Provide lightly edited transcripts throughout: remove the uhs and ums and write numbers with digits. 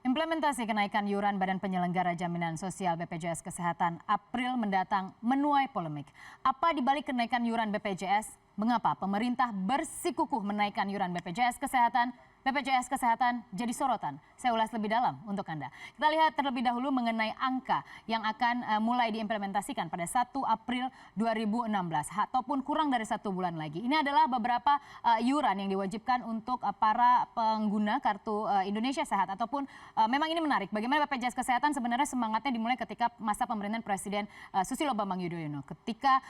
Implementasi kenaikan iuran Badan Penyelenggara Jaminan Sosial BPJS Kesehatan April mendatang menuai polemik. Apa dibalik kenaikan iuran BPJS? Mengapa pemerintah bersikukuh menaikkan iuran BPJS Kesehatan? BPJS Kesehatan jadi sorotan. Saya ulas lebih dalam untuk Anda. Kita lihat terlebih dahulu mengenai angka yang akan mulai diimplementasikan pada 1 April 2016 ataupun kurang dari 1 bulan lagi. Ini adalah beberapa iuran yang diwajibkan untuk para pengguna kartu Indonesia Sehat ataupun memang ini menarik. Bagaimana BPJS Kesehatan sebenarnya semangatnya dimulai ketika masa pemerintahan Presiden Susilo Bambang Yudhoyono. Ketika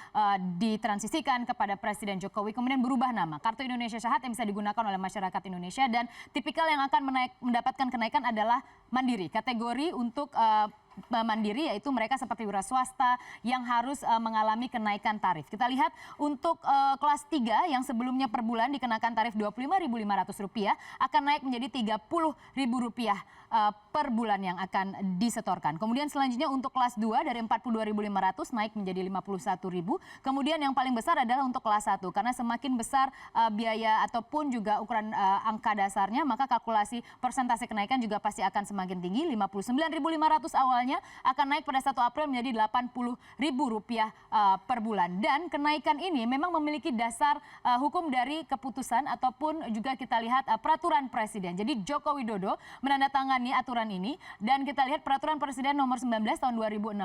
ditransisikan kepada Presiden Jokowi kemudian berubah nama. Kartu Indonesia Sehat yang bisa digunakan oleh masyarakat Indonesia dan tipikal yang akan mendapatkan kenaikan adalah mandiri. Kategori untuk mandiri yaitu mereka seperti wira swasta yang harus mengalami kenaikan tarif. Kita lihat untuk kelas 3 yang sebelumnya per bulan dikenakan tarif Rp25.500 akan naik menjadi Rp30.000 per bulan yang akan disetorkan. Kemudian selanjutnya untuk kelas 2 dari Rp42.500 naik menjadi Rp51.000. Kemudian yang paling besar adalah untuk kelas 1 karena semakin besar biaya ataupun juga ukuran angka dasarnya maka kalkulasi persentase kenaikan juga pasti akan semakin tinggi. Rp59.500 awalnya akan naik pada 1 April menjadi Rp80.000 per bulan. Dan kenaikan ini memang memiliki dasar hukum dari keputusan ataupun juga kita lihat peraturan Presiden. Jadi Joko Widodo menandatangani aturan ini dan kita lihat peraturan Presiden nomor 19 tahun 2016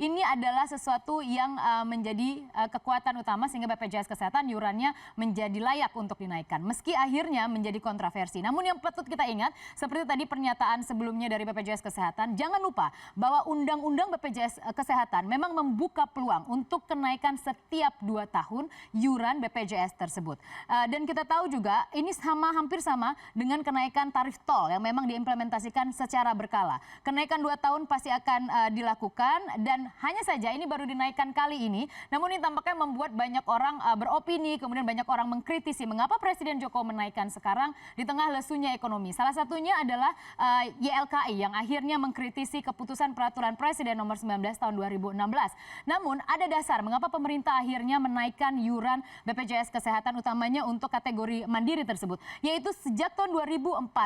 ini adalah sesuatu yang menjadi kekuatan utama sehingga BPJS Kesehatan iurannya menjadi layak untuk dinaikkan. Meski akhirnya menjadi kontroversi. Namun yang patut kita ingat seperti tadi pernyataan sebelumnya dari BPJS Kesehatan, jangan lupa bahwa Undang-Undang BPJS Kesehatan memang membuka peluang untuk kenaikan setiap 2 tahun iuran BPJS tersebut. Dan kita tahu juga ini hampir sama dengan kenaikan tarif tol yang memang diimplementasikan secara berkala. Kenaikan 2 tahun pasti akan dilakukan dan hanya saja ini baru dinaikkan kali ini. Namun ini tampaknya membuat banyak orang beropini, kemudian banyak orang mengkritisi mengapa Presiden Jokowi menaikkan sekarang di tengah lesunya ekonomi. Salah satunya adalah YLKI yang akhirnya mengkritisi keputusan peraturan Presiden nomor 19 tahun 2016. Namun ada dasar mengapa pemerintah akhirnya menaikkan iuran BPJS Kesehatan utamanya untuk kategori mandiri tersebut. Yaitu sejak tahun 2014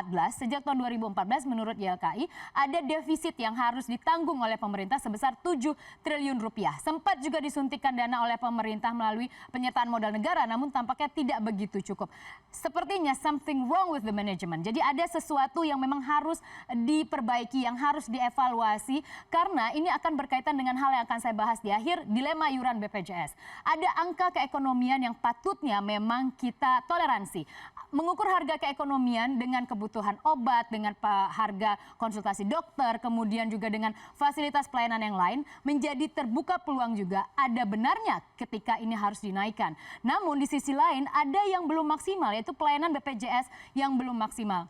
menurut YLKI ada defisit yang harus ditanggung oleh pemerintah sebesar 7 triliun rupiah. Sempat juga disuntikan dana oleh pemerintah melalui penyertaan modal negara namun tampaknya tidak begitu cukup. Sepertinya something wrong with the management. Jadi ada sesuatu yang memang harus diperbaiki, yang harus dievaluasi karena ini akan berkaitan dengan hal yang akan saya bahas di akhir, dilema iuran BPJS. Ada angka keekonomian yang patutnya memang kita toleransi. Mengukur harga keekonomian dengan kebutuhan obat, dengan harga konsultasi dokter, kemudian juga dengan fasilitas pelayanan yang lain, menjadi terbuka peluang juga ada benarnya ketika ini harus dinaikkan. Namun di sisi lain ada yang belum maksimal, yaitu pelayanan BPJS yang belum maksimal.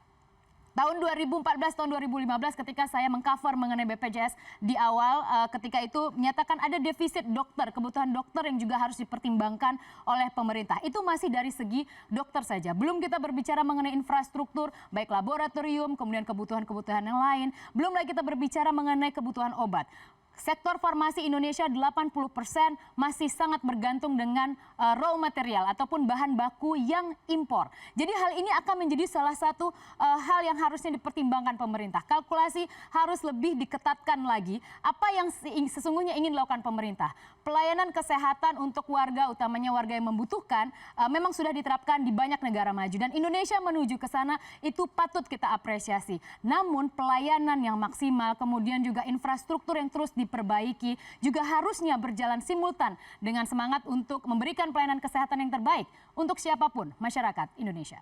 Tahun 2014, tahun 2015 ketika saya mengcover mengenai BPJS di awal ketika itu menyatakan ada defisit dokter, kebutuhan dokter yang juga harus dipertimbangkan oleh pemerintah. Itu masih dari segi dokter saja. Belum kita berbicara mengenai infrastruktur, baik laboratorium, kemudian kebutuhan-kebutuhan yang lain. Belum lagi kita berbicara mengenai kebutuhan obat. Sektor farmasi Indonesia 80% masih sangat bergantung dengan raw material ataupun bahan baku yang impor. Jadi hal ini akan menjadi salah satu hal yang harusnya dipertimbangkan pemerintah. Kalkulasi harus lebih diketatkan lagi. Apa yang sesungguhnya ingin dilakukan pemerintah? Pelayanan kesehatan untuk warga, utamanya warga yang membutuhkan, memang sudah diterapkan di banyak negara maju. Dan Indonesia menuju ke sana itu patut kita apresiasi. Namun pelayanan yang maksimal, kemudian juga infrastruktur yang terus diperbaiki juga harusnya berjalan simultan dengan semangat untuk memberikan pelayanan kesehatan yang terbaik untuk siapapun masyarakat Indonesia.